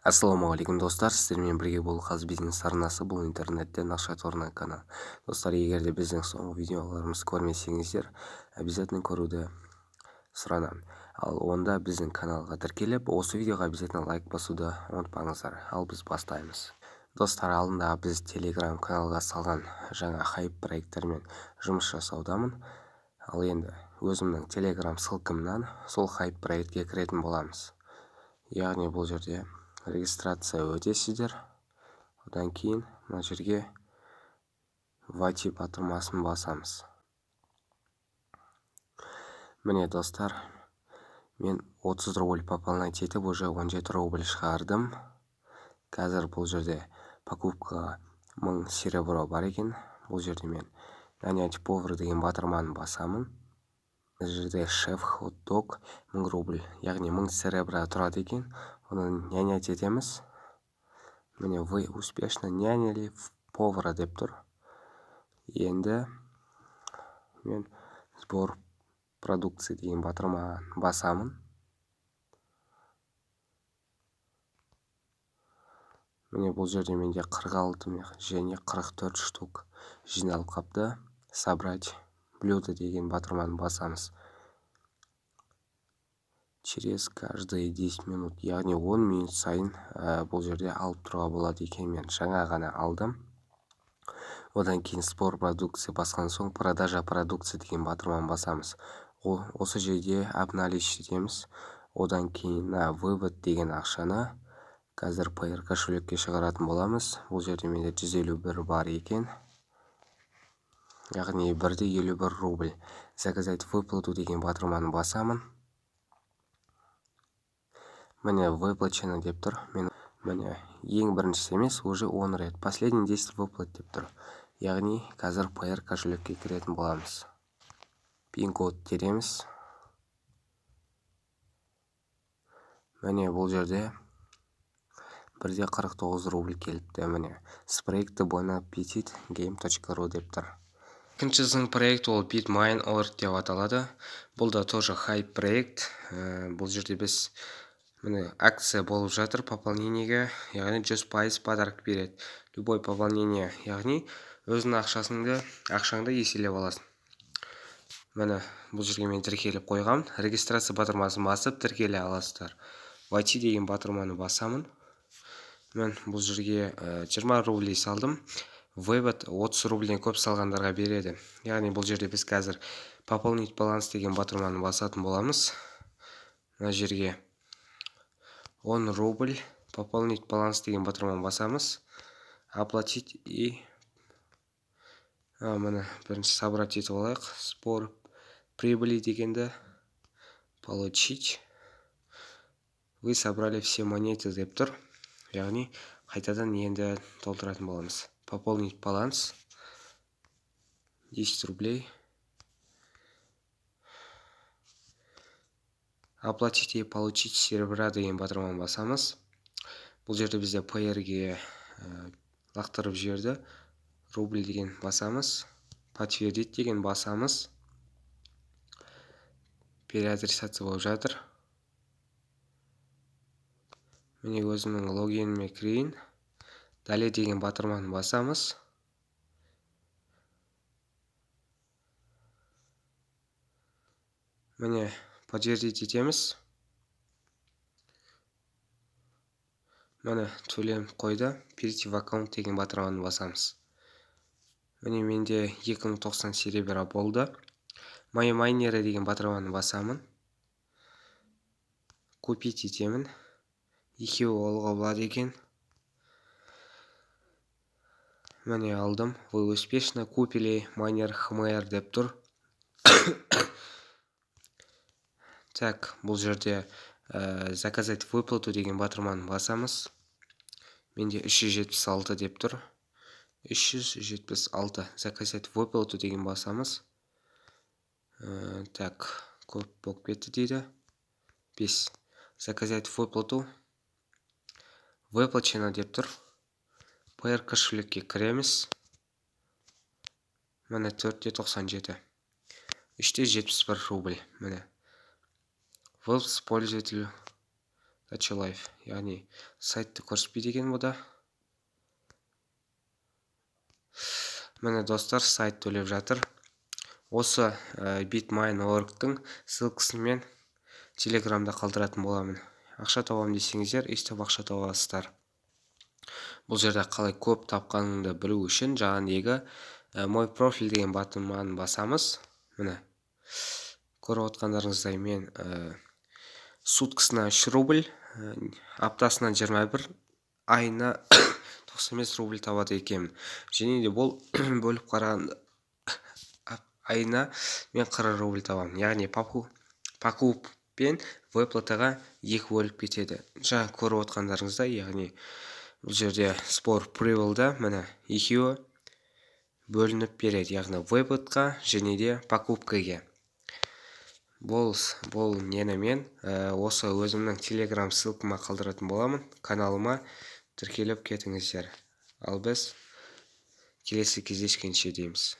Ассалаумағалейкум достар, сіздермен бірге бұл қаз бизнес арнасы, бұл интернеттен ақша торына канал. Достар, егер де біздің соңғы видеоларымызды көрмесеңіздер, обязательно көруді сұранамын. Ал онда біздің каналға тіркеліп, осы видеоға обязательно лайк басуды ұмытпаңыздар. Ал біз бастаймыз. Достар, алдында біз Telegram каналға салған жаңа хайп проекттермен жұмыс жасаудамын. Ал енді өзімнің Telegram ссылкамнан сол хайп проектке кіретін боламыз. Яғни бұл жерде регистрация өтесіздер. Одан кейін мына жерге войти батырмасын басамыз. Міне достар, мен 30 рубль пополнять етіп уже 17 рубль шығардым. Қазір бұл жерде покупкаға 1000 серебро бар екен. Бұл жерде мен нанять повар деген батырманы басамын. Бұл жерде шеф хот-дог 1000 рубль, яғни 1000 серебро тұрады екен. Оны нанять етеміз. Міне, вы успешно наняли повара деп тұр. Енді мен сбор продукции деген батырманы басамын. Міне, бұл жерде менде 46 және 44 штук жиналып қапты. Собрать блюдо деген батырманы басамыз. Через каждые 10 минут, яғни 10 минут сайын бұл жерде алып тұруға болады екен. Мен жаңа ғана алдым. Одан кейін сбор продукции басқан соң продажа продукции деген батырманы басамыз. Осы жерде обналичить етеміз. Одан кейін вывод деген ақшаны қазір Payer кошелекке шығаратын боламыз. Бұл жерде менде 151 бар екен. Яғни 1,51 рубль. Заказать выплату деген батырманы басамын. Міне, выплачено деп тұр. Міне, ең біріншісі емес, уже 10 рет. Последний 10 выплат деп тұр. Яғни қазір Payer кошелекке кіретін боламыз. Пин-код тереміз. Міне, бұл жерде 1,49 рубль келіпті. Міне, с проекта bonappetit.game.ru деп тұр. Екіншісінің проект ол bitmine.org деп аталады. Бұл да тоже хайп проект. Бұл жерде біз міне акция болып жатыр пополнениеге, яғни 100% подарок береді. Любой пополнение, яғни өзінің ақшаңды еселеп аласың. Міне, бұл жерге мен тіркеліп қойғам. Регистрация батырмасын басып тіркеле аласыздар. Войти деген батырманы басамын. Мен бұл жерге 20 рубль салдым. Вывод 30 рубльден көп салғандарға береді. Яғни бұл жерде біз қазір пополнить баланс деген батырманы басатын боламыз. Мына жерге 10 рубль пополнить баланс деген батырманы басамыз. Оплатить и міне бірінші собрать етіп алайық. Сбор прибыли дегенді получить. Вы собрали все монеты деп тұр. Яғни қайтадан енді толтыратын боламыз. Пополнить баланс 10 рублей. Оплатить и получить серебра деген батырманы басамыз. Бұл жерде бізде Payer'ге лақтырып жіберді. Рубль деген басамыз. Подтвердить деген басамыз. Переадресация болып жатыр. Міне өзімнің логиніме кірейін. Далее деген батырманы басамыз. Міне подтвердить етеміз. Міне төлем қойды. Перейти в аккаунт деген батырманы басамыз. Міне менде 2090 серебра болды. Мои майнеры деген батырманы басамын. Купить етемін. Екеуі алуға болады екен. Міне алдым. Вы успешно купили майнер ХМР деп тұр. Так, бұл жерде заказать выплату деген батырманы басамыз. Менде 376 деп тұр. 376. Заказать выплату деген басамыз. Так, көп болып кетті дейді. 5. Заказать выплату. Выплачено деп тұр. Payer кошелекке кіреміз. Міне 4,97. 3,71 рубль. Міне. Вы с пользователю life, яғни сайтты көрсетпейді екен бұда. Міне достар, сайт төлеп жатыр. Осы bitmine.org-тың ссылкасын мен телеграмда қалдыратын боламын. Ақша табам десеңіздер, өйстіп ақша табасыздар. Бұл жерде қалай көп тапқаныңды білу үшін жаңағыдегі мой профиль деген батымын басамыз. Міне көріп отқандарыңыздай мен суткасына 3 рубль, аптасына 21, айына 95 рубль табады екенмін. Және де бұл бөліп қарағанда айына мен 40 рубль табамын. Яғни покуп пен выплатаға 2 бөліп кетеді. Жаңа көріп отқандарыңыздай, яғни бұл жерде спор прибылда міне екеуі бөлініп береді, яғни выплатаға және де покупкаға. Бұл нені мен осы өзімнің телеграм ссылкама қалдыратын боламын. Каналыма тіркеліп кетіңіздер. Ал біз келесі кездескенше дейміз.